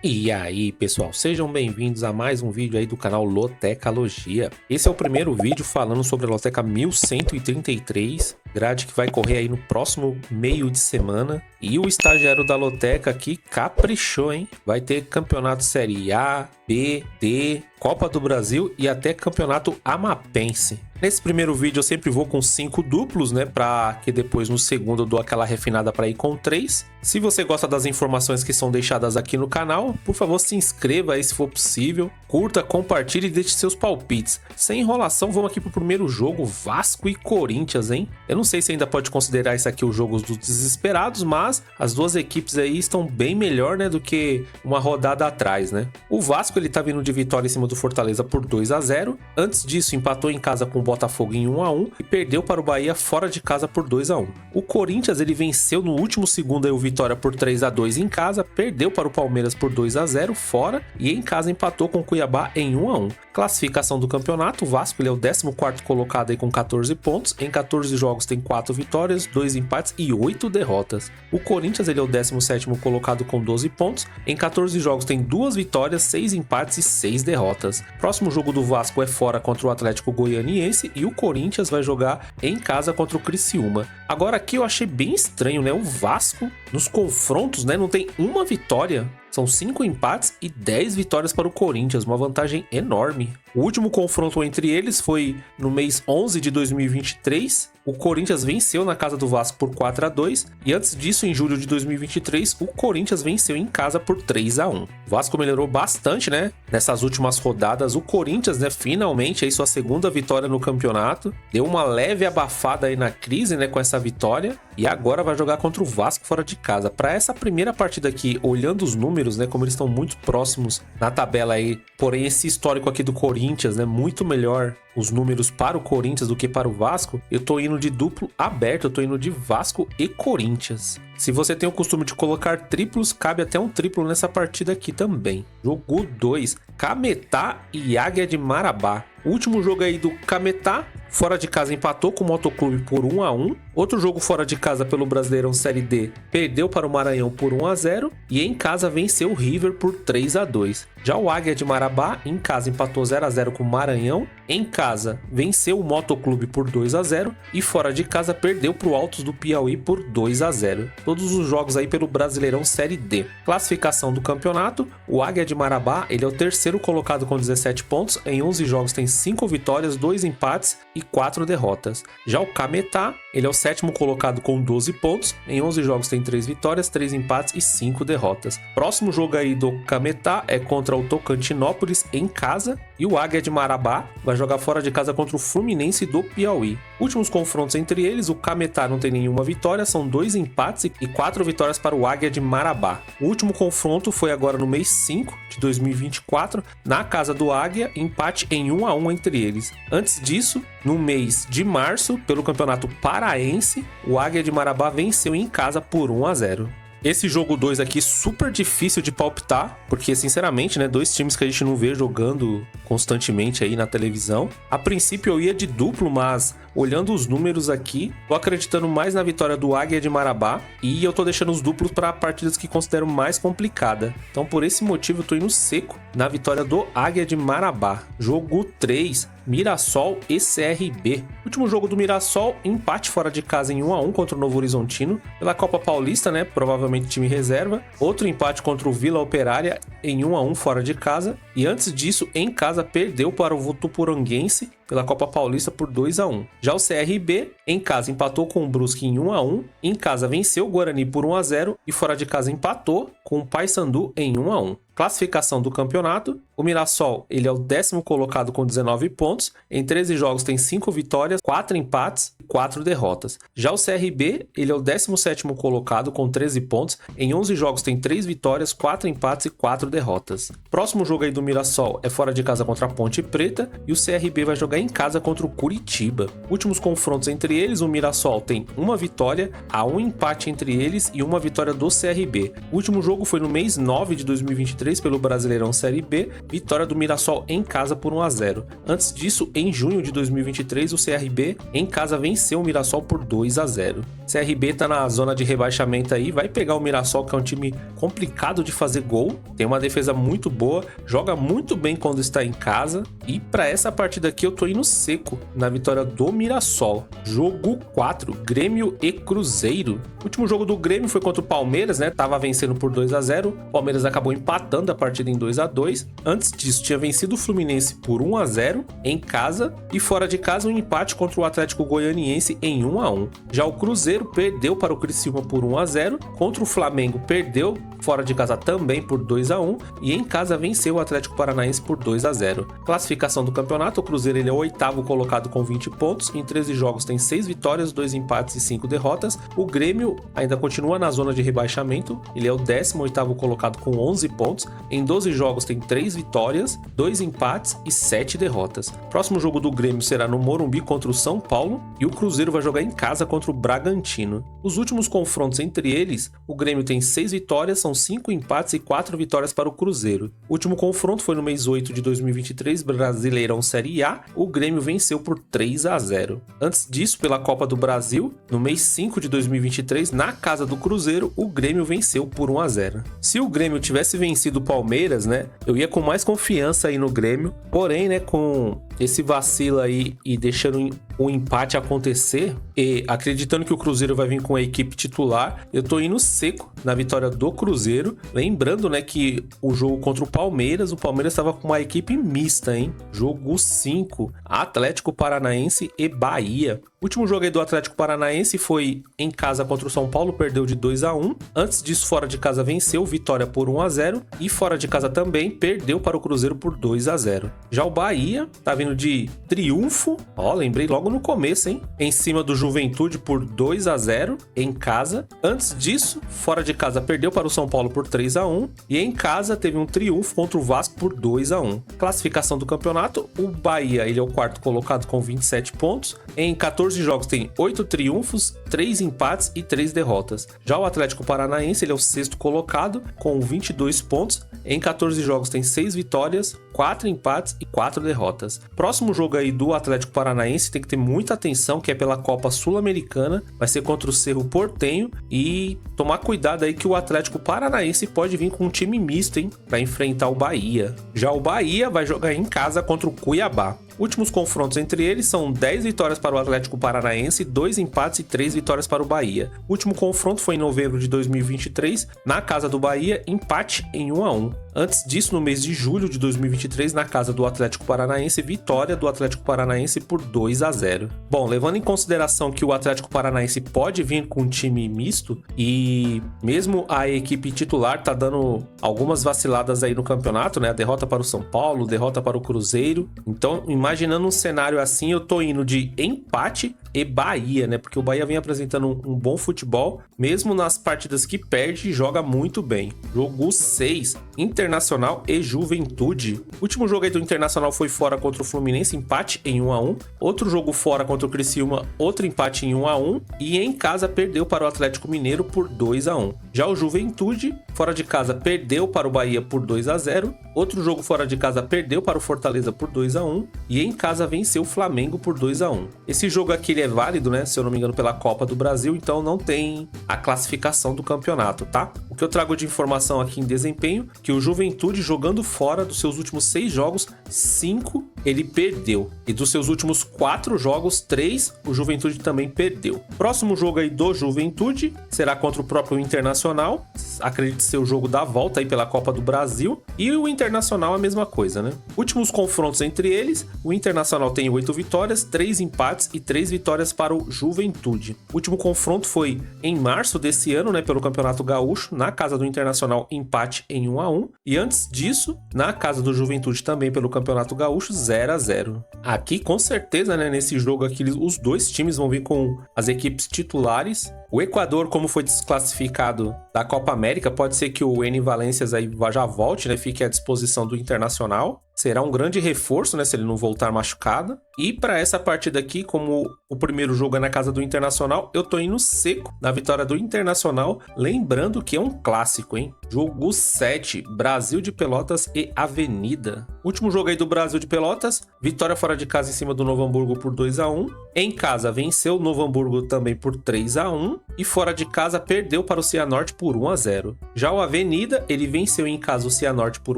E aí, pessoal, sejam bem-vindos a mais um vídeo aí do canal Lotecalogia. Esse é o primeiro vídeo falando sobre a Loteca 1133, grade que vai correr aí no próximo meio de semana. E o estagiário da Loteca aqui caprichou, hein? Vai ter campeonato Série A, B, D, Copa do Brasil e até campeonato amapense. Nesse primeiro vídeo eu sempre vou com 5 duplos, né? Pra que depois no segundo eu dou aquela refinada para ir com 3. Se você gosta das informações que são deixadas aqui no canal, por favor se inscreva aí se for possível. Curta, compartilhe e deixe seus palpites. Sem enrolação, vamos aqui pro primeiro jogo, Vasco e Corinthians, hein? Eu não sei se ainda pode considerar isso aqui o jogo dos desesperados, mas as duas equipes aí estão bem melhor, né? Do que uma rodada atrás, né? O Vasco, ele tá vindo de vitória em cima do Fortaleza por 2-0. Antes disso, empatou em casa com o Botafogo em 1-1 e perdeu para o Bahia fora de casa por 2-1. O Corinthians, ele venceu no último segundo aí o Vitória por 3-2 em casa, perdeu para o Palmeiras por 2-0 fora e em casa empatou com o Cuiabá em 1-1. Classificação do campeonato, o Vasco ele é o 14º colocado aí com 14 pontos, em 14 jogos tem 4 vitórias, 2 empates e 8 derrotas. O Corinthians ele é o 17º colocado com 12 pontos, em 14 jogos tem 2 vitórias, 6 empates e 6 derrotas. Próximo jogo do Vasco é fora contra o Atlético Goianiense e o Corinthians vai jogar em casa contra o Criciúma. Agora aqui eu achei bem estranho, né? O Vasco nos confrontos, né, não tem uma vitória. São 5 empates e 10 vitórias para o Corinthians, uma vantagem enorme. O último confronto entre eles foi no mês 11 de 2023. O Corinthians venceu na casa do Vasco por 4-2 e antes disso, em julho de 2023, o Corinthians venceu em casa por 3-1. O Vasco melhorou bastante, né? Nessas últimas rodadas, o Corinthians, né, finalmente aí sua segunda vitória no campeonato, deu uma leve abafada aí na crise, né, com essa vitória e agora vai jogar contra o Vasco fora de casa. Para essa primeira partida aqui, olhando os números, né, como eles estão muito próximos na tabela aí, porém esse histórico aqui do Corinthians, né, muito melhor os números para o Corinthians do que para o Vasco, eu tô indo de duplo aberto, eu tô indo de Vasco e Corinthians. Se você tem o costume de colocar triplos, cabe até um triplo nessa partida aqui também. Jogo 2, Cametá e Águia de Marabá. O último jogo aí do Cametá, fora de casa empatou com o Motoclube por 1-1. Outro jogo fora de casa pelo Brasileirão Série D, perdeu para o Maranhão por 1-0 e em casa venceu o River por 3-2. Já o Águia de Marabá, em casa empatou 0-0 com o Maranhão, em casa venceu o Motoclube por 2-0 e fora de casa perdeu para o Altos do Piauí por 2-0. Todos os jogos aí pelo Brasileirão Série D. Classificação do campeonato, o Águia de Marabá, ele é o terceiro colocado com 17 pontos, em 11 jogos tem 5 vitórias, 2 empates e 4 derrotas. Já o Cametá, ele é o sétimo colocado com 12 pontos, em 11 jogos tem 3 vitórias, 3 empates e 5 derrotas. Próximo jogo aí do Cametá é contra o Tocantinópolis em casa e o Águia de Marabá vai jogar fora de casa contra o Fluminense do Piauí. Últimos confrontos entre eles, o Cametá não tem nenhuma vitória, são 2 empates e 4 vitórias para o Águia de Marabá. O último confronto foi agora no mês 5 de 2024, na casa do Águia, empate em 1-1 entre eles. Antes disso, no mês de março, pelo Campeonato Paraense, o Águia de Marabá venceu em casa por 1-0. Esse jogo 2 aqui super difícil de palpitar, porque sinceramente, né, 2 times que a gente não vê jogando constantemente aí na televisão. A princípio eu ia de duplo, mas olhando os números aqui, tô acreditando mais na vitória do Águia de Marabá e eu tô deixando os duplos para partidas que considero mais complicada. Então por esse motivo eu tô indo seco na vitória do Águia de Marabá. Jogo 3, Mirassol e CRB. Último jogo do Mirassol, empate fora de casa em 1-1 contra o Novo Horizontino pela Copa Paulista, né? Provavelmente time reserva. Outro empate contra o Vila Operária em 1-1 fora de casa. E antes disso, em casa, perdeu para o Votuporanguense pela Copa Paulista por 2-1. Já o CRB, em casa, empatou com o Brusque em 1-1. Em casa, venceu o Guarani por 1-0 e fora de casa empatou com o Paysandu em 1-1. Classificação do campeonato, o Mirassol ele é o 10º colocado com 19 pontos, em 13 jogos tem 5 vitórias, 4 empates e 4 derrotas. Já o CRB ele é o 17º colocado com 13 pontos, em 11 jogos tem 3 vitórias, 4 empates e 4 derrotas. Próximo jogo aí do Mirassol é fora de casa contra a Ponte Preta e o CRB vai jogar em casa contra o Curitiba. Últimos confrontos entre eles, o Mirassol tem uma vitória, há um empate entre eles e uma vitória do CRB. O último jogo foi no mês 9 de 2023 pelo Brasileirão Série B, vitória do Mirassol em casa por 1-0. Antes disso, em junho de 2023, o CRB em casa venceu venceu o Mirassol por 2-0. CRB tá na zona de rebaixamento aí, vai pegar o Mirassol, que é um time complicado de fazer gol, tem uma defesa muito boa, joga muito bem quando está em casa, e para essa partida aqui eu tô indo seco na vitória do Mirassol. Jogo 4, Grêmio e Cruzeiro. O último jogo do Grêmio foi contra o Palmeiras, né? Tava vencendo por 2-0, o Palmeiras acabou empatando a partida em 2-2. Antes disso, tinha vencido o Fluminense por 1-0 em casa, e fora de casa um empate contra o Atlético Goianiense em 1-1. Já o Cruzeiro perdeu para o Criciúma por 1-0, contra o Flamengo perdeu fora de casa também por 2-1, e em casa venceu o Atlético Paranaense por 2-0. Classificação do campeonato, o Cruzeiro ele é o 8º colocado com 20 pontos, em 13 jogos tem 6 vitórias, 2 empates e 5 derrotas. O Grêmio ainda continua na zona de rebaixamento, ele é o 18º colocado com 11 pontos, em 12 jogos tem 3 vitórias, 2 empates e 7 derrotas. Próximo jogo do Grêmio será no Morumbi contra o São Paulo, e o Cruzeiro vai jogar em casa contra o Bragantino. Os últimos confrontos entre eles, o Grêmio tem 6 vitórias, são 5 empates e 4 vitórias para o Cruzeiro. O último confronto foi no mês 8 de 2023, Brasileirão Série A, o Grêmio venceu por 3-0. Antes disso, pela Copa do Brasil, no mês 5 de 2023, na casa do Cruzeiro, o Grêmio venceu por 1-0. Se o Grêmio tivesse vencido o Palmeiras, né, eu ia com mais confiança aí no Grêmio, porém, né, com esse vacilo aí e deixando o empate acontecer, e acreditando que o Cruzeiro vai vir com a equipe titular, eu tô indo seco na vitória do Cruzeiro. Lembrando, né, que o jogo contra o Palmeiras estava com uma equipe mista, hein? Jogo 5, Atlético Paranaense e Bahia. O último jogo aí do Atlético Paranaense foi em casa contra o São Paulo, perdeu de 2-1. Antes disso, fora de casa venceu, vitória por 1-0. E fora de casa também perdeu para o Cruzeiro por 2-0. Já o Bahia tá vindo de triunfo, ó, lembrei logo no começo, hein? Em cima do Juventude por 2-0 em casa. Antes disso, fora de casa perdeu para o São Paulo por 3-1. E em casa teve um triunfo contra o Vasco por 2-1. Classificação do campeonato, o Bahia ele é o 4º colocado com 27 pontos. Em 14 jogos tem 8 triunfos, 3 empates e 3 derrotas. Já o Atlético Paranaense ele é o 6º colocado com 22 pontos. Em 14 jogos tem 6 vitórias, 4 empates e 4 derrotas. Próximo jogo aí do Atlético Paranaense tem que ter muita atenção, que é pela Copa Sul-Americana, vai ser contra o Cerro Porteño, e tomar cuidado aí que o Atlético Paranaense pode vir com um time misto, hein, para enfrentar o Bahia. Já o Bahia vai jogar em casa contra o Cuiabá. Últimos confrontos entre eles são 10 vitórias para o Atlético Paranaense, 2 empates e 3 vitórias para o Bahia. O último confronto foi em novembro de 2023, na casa do Bahia, empate em 1-1. Antes disso, no mês de julho de 2023, na casa do Atlético Paranaense, vitória do Atlético Paranaense por 2-0. Bom, levando em consideração que o Atlético Paranaense pode vir com um time misto, e mesmo a equipe titular tá dando algumas vaciladas aí no campeonato, né? A derrota para o São Paulo, derrota para o Cruzeiro. Então, imaginando um cenário assim, eu tô indo de empate e Bahia, né? Porque o Bahia vem apresentando um bom futebol, mesmo nas partidas que perde, joga muito bem. Jogo 6, Internacional e Juventude. O último jogo aí do Internacional foi fora contra o Fluminense, empate em 1-1. Outro jogo fora contra o Criciúma, outro empate em 1-1. E em casa perdeu para o Atlético Mineiro por 2-1. Já o Juventude, fora de casa, perdeu para o Bahia por 2-0. Outro jogo fora de casa perdeu para o Fortaleza por 2-1. E em casa venceu o Flamengo por 2-1. Esse jogo aqui ele é válido, né? Se eu não me engano, pela Copa do Brasil, então não tem a classificação do campeonato, tá? O que eu trago de informação aqui em desempenho, que o Juventude, jogando fora dos seus últimos 6 jogos, 5 ele perdeu. E dos seus últimos 4 jogos, 3 o Juventude também perdeu. Próximo jogo aí do Juventude será contra o próprio Internacional. Acredito ser o jogo da volta aí pela Copa do Brasil. E o Internacional a mesma coisa, né? Últimos confrontos entre eles, o Internacional tem 8 vitórias, 3 empates e 3 vitórias para o Juventude. O último confronto foi em março desse ano, né, pelo Campeonato Gaúcho, na casa do Internacional, empate em 1-1. E antes disso, na casa do Juventude também pelo Campeonato Gaúcho, 0-0. Aqui, com certeza, né, nesse jogo aqui, os dois times vão vir com as equipes titulares. O Equador, como foi desclassificado da Copa América, pode ser que o Ener Valencias aí já volte, né? Fique à disposição do Internacional. Será um grande reforço, né? Se ele não voltar machucado. E para essa partida aqui, como o primeiro jogo é na casa do Internacional, eu tô indo seco na vitória do Internacional. Lembrando que é um clássico, hein? Jogo 7, Brasil de Pelotas e Avenida. Último jogo aí do Brasil de Pelotas. Vitória fora de casa em cima do Novo Hamburgo por 2-1. Em casa venceu o Novo Hamburgo também por 3-1. E fora de casa perdeu para o Cianorte por 1-0. Já o Avenida, ele venceu em casa o Cianorte por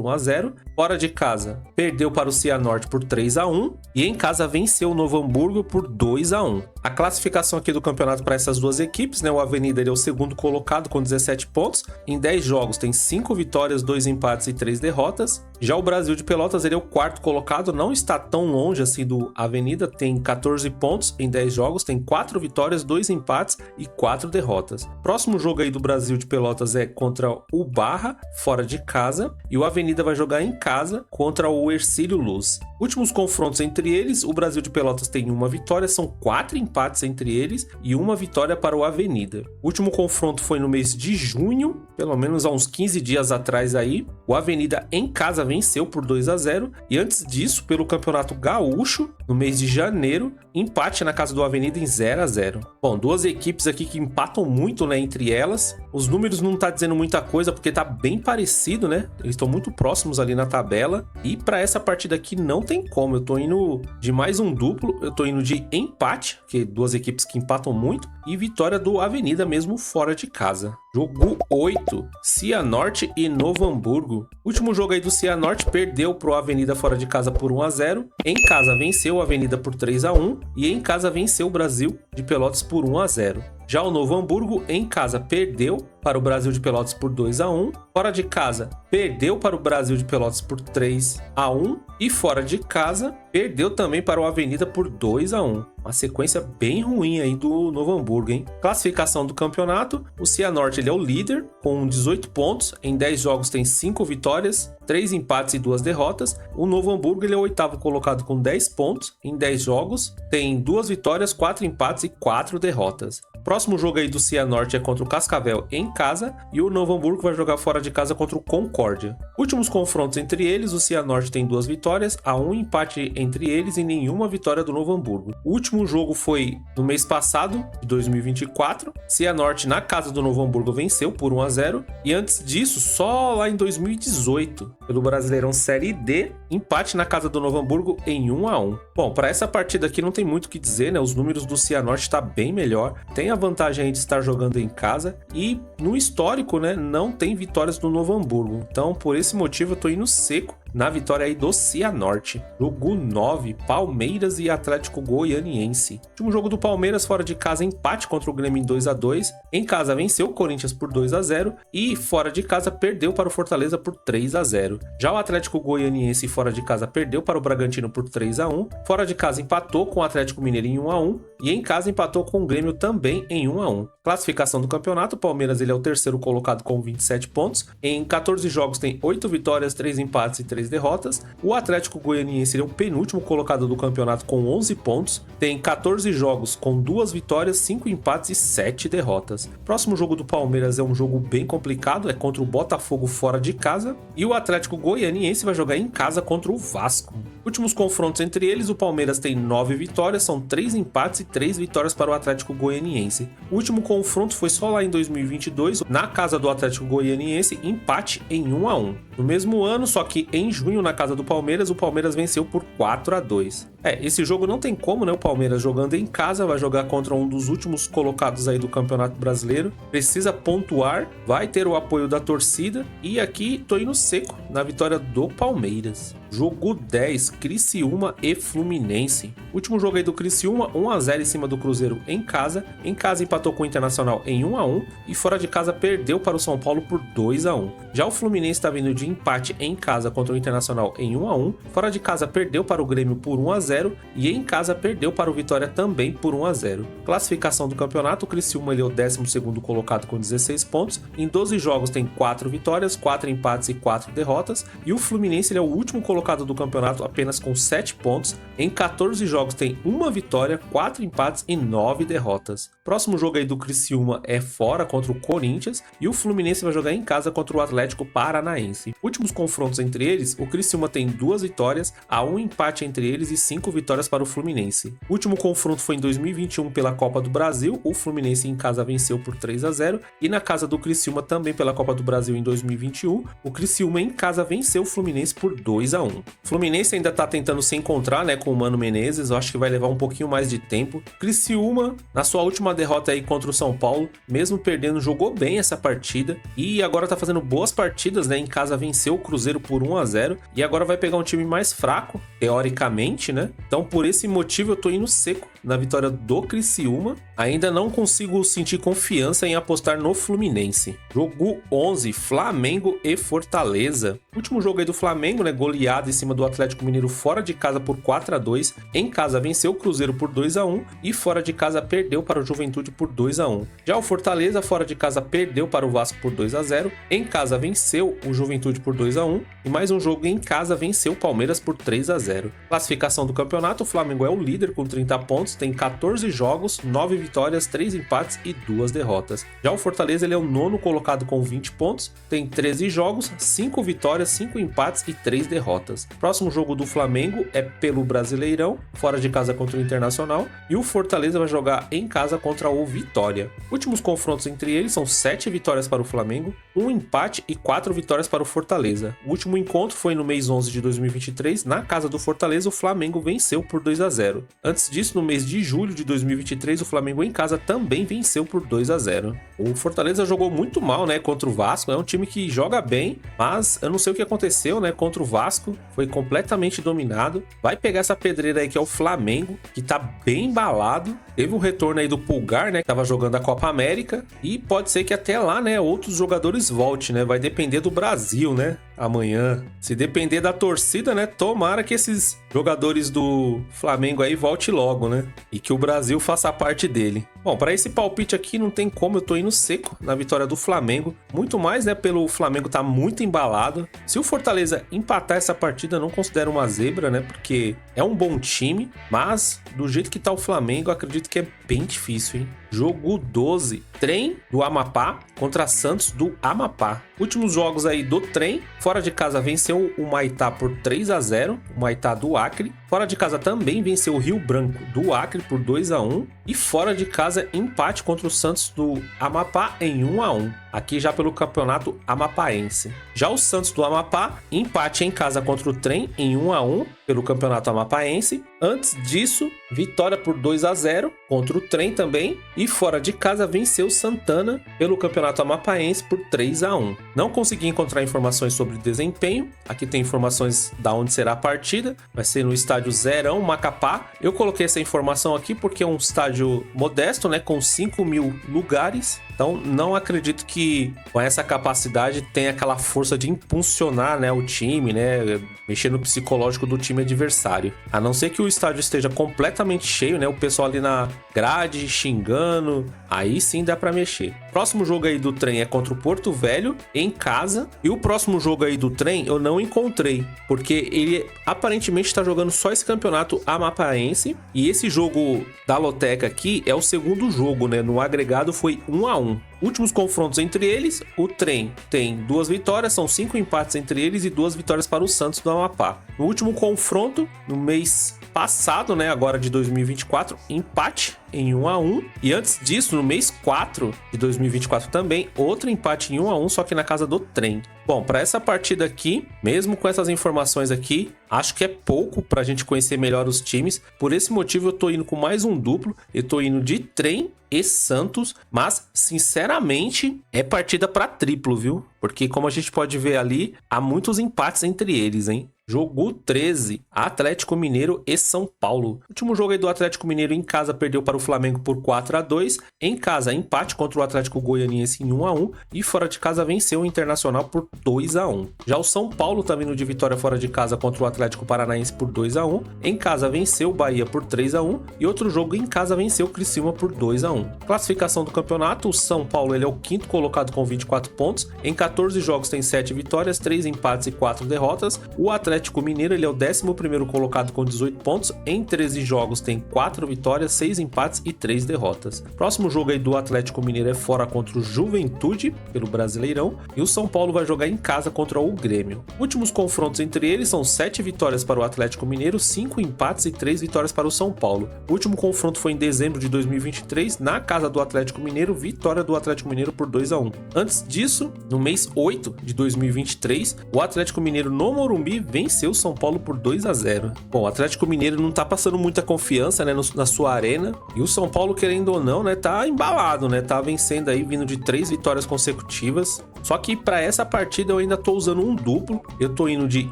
1-0. Fora de casa perdeu para o Cianorte por 3-1. E em casa venceu o Novo Hamburgo por 2-1. A classificação aqui do campeonato para essas duas equipes, né? O Avenida ele é o segundo colocado com 17 pontos. Em 10 jogos tem 5 vitórias, 2 empates e 3 derrotas. Já o Brasil de Pelotas ele é o quarto colocado, não está tão longe assim do Avenida, tem 14 pontos em 10 jogos, tem 4 vitórias, 2 empates e 4 derrotas. Próximo jogo aí do Brasil de Pelotas é contra o Barra, fora de casa, e o Avenida vai jogar em casa contra o Hercílio Luz. Últimos confrontos entre eles, o Brasil de Pelotas tem 1 vitória, são 4 empates entre eles e 1 vitória para o Avenida. O último confronto foi no mês de junho, pelo menos há uns 15 dias atrás aí. O Avenida em casa venceu por 2-0 e antes disso, pelo Campeonato Gaúcho, no mês de janeiro, empate na casa do Avenida em 0-0. Bom, duas equipes aqui que empatam muito, né, entre elas. Os números não tá dizendo muita coisa porque tá bem parecido, né? Eles estão muito próximos ali na tabela. E para essa partida aqui não tem como. Eu tô indo de mais um duplo, eu tô indo de empate, que duas equipes que empatam muito, e vitória do Avenida mesmo fora de casa. Jogo 8, Cianorte e Novo Hamburgo. Último jogo aí do Cianorte perdeu pro Avenida fora de casa por 1-0. Em casa venceu a Avenida por 3-1 e em casa venceu o Brasil de Pelotas por 1-0. Já o Novo Hamburgo em casa perdeu para o Brasil de Pelotas por 2-1. Fora de casa perdeu para o Brasil de Pelotas por 3-1 e fora de casa perdeu também para o Avenida por 2-1. Uma sequência bem ruim aí do Novo Hamburgo, hein? Classificação do campeonato, o Cianorte ele é o líder com 18 pontos, em 10 jogos tem 5 vitórias, 3 empates e 2 derrotas. O Novo Hamburgo ele é o oitavo colocado com 10 pontos, em 10 jogos tem 2 vitórias, 4 empates e 4 derrotas. Próximo jogo aí do Cianorte é contra o Cascavel em casa e o Novo Hamburgo vai jogar fora de casa contra o Concórdia. Últimos confrontos entre eles, o Cianorte tem 2 vitórias, há 1 empate entre eles e nenhuma vitória do Novo Hamburgo. O último jogo foi no mês passado, de 2024. Cianorte na casa do Novo Hamburgo venceu por 1-0 e antes disso, só lá em 2018, pelo Brasileirão Série D, empate na casa do Novo Hamburgo em 1-1. Bom, para essa partida aqui não tem muito o que dizer, né? Os números do Cianorte tá bem melhor, tem a vantagem aí de estar jogando em casa e no histórico, né, não tem vitórias do Novo Hamburgo. Então, por esse motivo, eu tô indo seco na vitória aí do Cianorte. Jogo 9, Palmeiras e Atlético Goianiense. Último jogo do Palmeiras fora de casa, empate contra o Grêmio em 2-2. Em casa venceu o Corinthians por 2-0 e fora de casa perdeu para o Fortaleza por 3-0. Já o Atlético Goianiense fora de casa perdeu para o Bragantino por 3-1. Fora de casa empatou com o Atlético Mineiro em 1-1 e em casa empatou com o Grêmio também em 1-1. Classificação do campeonato, o Palmeiras ele é o terceiro colocado com 27 pontos. Em 14 jogos tem 8 vitórias, 3 empates e 3 derrotas. O Atlético Goianiense é o penúltimo colocado do campeonato com 11 pontos. Tem 14 jogos com 2 vitórias, 5 empates e 7 derrotas. Próximo jogo do Palmeiras é um jogo bem complicado, é contra o Botafogo fora de casa. E o Atlético Goianiense vai jogar em casa contra o Vasco. Últimos confrontos entre eles, o Palmeiras tem 9 vitórias, são 3 empates e 3 vitórias para o Atlético Goianiense. O último confronto foi só lá em 2022, na casa do Atlético Goianiense, empate em 1-1. No mesmo ano, só que em junho, na casa do Palmeiras, o Palmeiras venceu por 4-2. Esse jogo não tem como, né? O Palmeiras jogando em casa, vai jogar contra um dos últimos colocados aí do Campeonato Brasileiro. Precisa pontuar, vai ter o apoio da torcida e aqui tô indo seco na vitória do Palmeiras. Jogo 10, Criciúma e Fluminense. Último jogo aí do Criciúma, 1-0 em cima do Cruzeiro em casa. Em casa empatou com o Internacional em 1-1 e fora de casa perdeu para o São Paulo por 2-1. Já o Fluminense está vindo de empate em casa contra o Internacional em 1-1. Fora de casa perdeu para o Grêmio por 1-0 e em casa perdeu para o Vitória também por 1-0. Classificação do campeonato, o Criciúma ele é o 12º colocado com 16 pontos. Em 12 jogos tem 4 vitórias, 4 empates e 4 derrotas. E o Fluminense ele é o último colocado colocado do campeonato apenas com 7 pontos. Em 14 jogos tem 1 vitória, 4 empates e 9 derrotas. Próximo jogo aí do Criciúma é fora contra o Corinthians e o Fluminense vai jogar em casa contra o Atlético Paranaense. Últimos confrontos entre eles, o Criciúma tem 2 vitórias, há 1 empate entre eles e 5 vitórias para o Fluminense. O último confronto foi em 2021 pela Copa do Brasil, o Fluminense em casa venceu por 3-0 e na casa do Criciúma também pela Copa do Brasil em 2021, o Criciúma em casa venceu o Fluminense por 2-1. O Fluminense ainda tá tentando se encontrar, né, com o Mano Menezes, eu acho que vai levar um pouquinho mais de tempo. Criciúma, na sua última derrota aí contra o São Paulo, mesmo perdendo, jogou bem essa partida e agora tá fazendo boas partidas, né, em casa venceu o Cruzeiro por 1-0 e agora vai pegar um time mais fraco, teoricamente, né, então por esse motivo eu tô indo seco na vitória do Criciúma. Ainda não consigo sentir confiança em apostar no Fluminense. Jogo 11, Flamengo e Fortaleza. Último jogo aí do Flamengo, né, goleado em cima do Atlético Mineiro fora de casa por 4-2. Em casa venceu o Cruzeiro por 2-1 e fora de casa perdeu para o Juventude por 2-1. Já o Fortaleza fora de casa perdeu para o Vasco por 2-0. Em casa venceu o Juventude por 2-1 e mais um jogo em casa venceu o Palmeiras por 3-0. Classificação do campeonato, o Flamengo é o líder com 30 pontos, tem 14 jogos, 9 vitórias, 3 empates e 2 derrotas. Já o Fortaleza ele é o nono colocado com 20 pontos, tem 13 jogos, 5 vitórias, 5 empates e 3 derrotas. Próximo jogo do Flamengo é pelo Brasileirão, fora de casa contra o Internacional, e o Fortaleza vai jogar em casa contra o Vitória. Últimos confrontos entre eles são 7 vitórias para o Flamengo, 1 empate e 4 vitórias para o Fortaleza. O último encontro foi no mês 11 de 2023, na casa do Fortaleza o Flamengo venceu por 2-0. Antes disso, no mês de julho de 2023, o Flamengo em casa também venceu por 2-0. O Fortaleza jogou muito mal, né, contra o Vasco, é um time que joga bem, mas eu não sei o que aconteceu, né, contra o Vasco, foi completamente dominado. Vai pegar essa pedreira aí que é o Flamengo, que tá bem embalado. Teve um retorno aí do Pulgar, né, que tava jogando a Copa América, e pode ser que até lá, né, outros jogadores voltem, né, vai depender do Brasil, né, amanhã. Se depender da torcida, né, tomara que esses jogadores do Flamengo aí volte logo, né, e que o Brasil faça parte dele. Bom, para esse palpite aqui não tem como, eu tô indo seco na vitória do Flamengo, muito mais, né, pelo Flamengo tá muito embalado. Se o Fortaleza empatar essa partida, eu não considero uma zebra, né, porque é um bom time, mas do jeito que tá o Flamengo, eu acredito que é bem difícil, hein. Jogo 12, Trem do Amapá contra Santos do Amapá. Últimos jogos aí do Trem, fora de casa venceu o Maitá por 3-0, o Maitá do Acre. Fora de casa também venceu o Rio Branco do Acre por 2-1 e fora de casa empate contra o Santos do Amapá em 1-1, aqui já pelo campeonato amapaense. Já o Santos do Amapá, empate em casa contra o Trem em 1-1 pelo campeonato amapaense. Antes disso, vitória por 2-0 contra o Trem também e fora de casa venceu Santana pelo campeonato amapaense por 3-1. Não consegui encontrar informações sobre desempenho, aqui tem informações da onde será a partida, vai ser no estádio Zerão, Macapá. Eu coloquei essa informação aqui porque é um estádio modesto, né, com 5.000 lugares. Então, não acredito que com essa capacidade tenha aquela força de impulsionar, né, o time, né, mexer no psicológico do time adversário. A não ser que o estádio esteja completamente cheio, né, o pessoal ali na grade xingando, aí sim dá para mexer. Próximo jogo aí do Trem é contra o Porto Velho, em casa. E o próximo jogo aí do Trem eu não encontrei, porque ele aparentemente está jogando só esse campeonato amapaense. E esse jogo da Loteca aqui é o segundo jogo, né, no agregado foi 1-1. Últimos confrontos entre eles, o Trem tem 2 vitórias, são 5 empates entre eles e 2 vitórias para o Santos do Amapá. No último confronto, no mês passado, né, agora de 2024, empate em 1-1. E antes disso, no mês 4 de 2024 também, outro empate em 1-1, só que na casa do Trem. Bom, para essa partida aqui, mesmo com essas informações aqui, acho que é pouco para a gente conhecer melhor os times. Por esse motivo, eu tô indo com mais um duplo. Eu tô indo de Trem e Santos, mas, sinceramente, é partida para triplo, viu? Porque, como a gente pode ver ali, há muitos empates entre eles, hein? Jogo 13, Atlético Mineiro e São Paulo. O último jogo aí do Atlético Mineiro em casa perdeu para o Flamengo por 4-2. Em casa, empate contra o Atlético Goianiense em 1-1. E fora de casa, venceu o Internacional por 2-1. Já o São Paulo tá vindo de vitória fora de casa contra o Atlético Paranaense por 2-1. Em casa, venceu o Bahia por 3-1. E outro jogo em casa, venceu o Criciúma por 2-1. Classificação do campeonato, o São Paulo ele é o quinto colocado com 24 pontos. Em 14 jogos tem 7 vitórias, 3 empates e 4 derrotas. O Atlético Atlético Mineiro, ele é o 11º colocado com 18 pontos. Em 13 jogos tem 4 vitórias, 6 empates e 3 derrotas. Próximo jogo aí do Atlético Mineiro é fora contra o Juventude, pelo Brasileirão. E o São Paulo vai jogar em casa contra o Grêmio. Últimos confrontos entre eles são 7 vitórias para o Atlético Mineiro, 5 empates e 3 vitórias para o São Paulo. O último confronto foi em dezembro de 2023, na casa do Atlético Mineiro, vitória do Atlético Mineiro por 2-1. Antes disso, no mês 8 de 2023, o Atlético Mineiro no Morumbi venceu o São Paulo por 2-0. Bom, o Atlético Mineiro não tá passando muita confiança, né, na sua arena, e o São Paulo, querendo ou não, né, tá embalado, né, tá vencendo aí, vindo de 3 vitórias consecutivas. Só que para essa partida eu ainda tô usando um duplo, eu tô indo de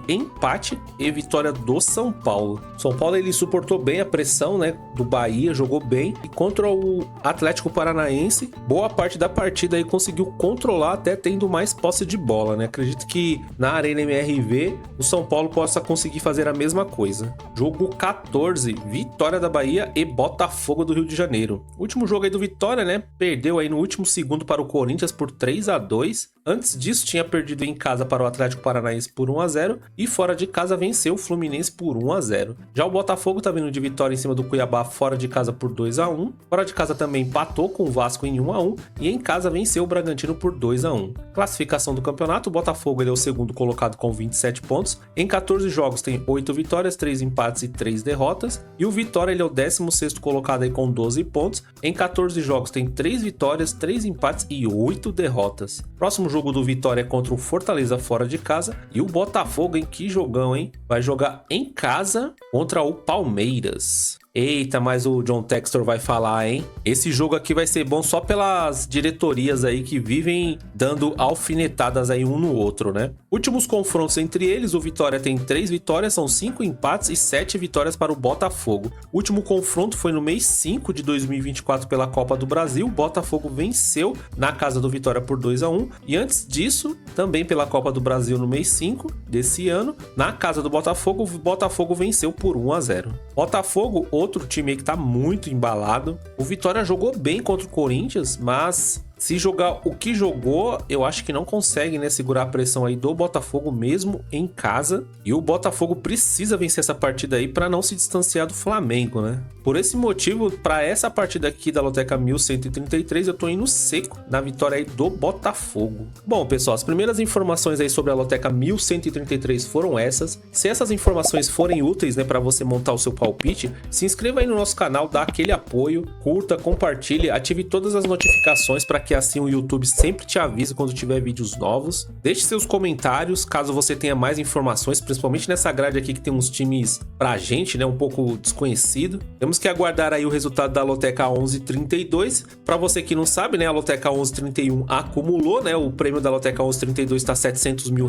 empate e vitória do São Paulo. São Paulo, ele suportou bem a pressão, né, do Bahia, jogou bem, e contra o Atlético Paranaense, boa parte da partida aí conseguiu controlar, até tendo mais posse de bola, né? Acredito que na Arena MRV o São Paulo possa conseguir fazer a mesma coisa. Jogo 14, Vitória da Bahia e Botafogo do Rio de Janeiro. Último jogo aí do Vitória, né? Perdeu aí no último segundo para o Corinthians por 3-2. Antes disso, tinha perdido em casa para o Atlético Paranaense por 1-0 e fora de casa venceu o Fluminense por 1-0. Já o Botafogo tá vindo de vitória em cima do Cuiabá fora de casa por 2-1. Fora de casa também empatou com o Vasco em 1-1 e em casa venceu o Bragantino por 2-1. Classificação do campeonato, o Botafogo ele é o segundo colocado com 27 pontos. Em 14 jogos tem 8 vitórias, 3 empates e 3 derrotas. E o Vitória ele é o 16º colocado aí com 12 pontos. Em 14 jogos tem 3 vitórias, 3 empates e 8 derrotas. Próximo jogo do Vitória é contra o Fortaleza fora de casa. E o Botafogo, em que jogão, hein? Vai jogar em casa contra o Palmeiras. Eita, mas o John Textor vai falar, hein? Esse jogo aqui vai ser bom só pelas diretorias aí que vivem dando alfinetadas aí um no outro, né? Últimos confrontos entre eles, o Vitória tem 3 vitórias, são 5 empates e 7 vitórias para o Botafogo. O último confronto foi no mês 5 de 2024 pela Copa do Brasil. O Botafogo venceu na casa do Vitória por 2-1. E antes disso, também pela Copa do Brasil no mês 5 desse ano, na casa do Botafogo, o Botafogo venceu por 1-0. Botafogo, outro time aí que tá muito embalado. O Vitória jogou bem contra o Corinthians, mas se jogar o que jogou, eu acho que não consegue, né, segurar a pressão aí do Botafogo mesmo em casa. E o Botafogo precisa vencer essa partida aí para não se distanciar do Flamengo, né? Por esse motivo, para essa partida aqui da Loteca 1133, eu tô indo seco na vitória aí do Botafogo. Bom, pessoal, as primeiras informações aí sobre a Loteca 1133 foram essas. Se essas informações forem úteis, né, para você montar o seu palpite, se inscreva aí no nosso canal, dá aquele apoio, curta, compartilhe, ative todas as notificações para que assim o YouTube sempre te avise quando tiver vídeos novos. Deixe seus comentários caso você tenha mais informações, principalmente nessa grade aqui que tem uns times pra gente, né, um pouco desconhecido. Temos que aguardar aí o resultado da Loteca 1132. Para você que não sabe, né, a Loteca 1131 acumulou, né, o prêmio da Loteca 1132 está R$700 mil.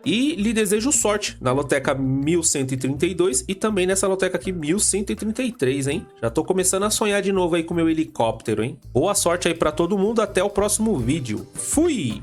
E lhe desejo sorte na Loteca 1132 e também nessa Loteca aqui 1133, hein? Já tô começando a sonhar de novo aí com o meu helicóptero, hein? Boa sorte aí para todo mundo, até o próximo vídeo. Fui!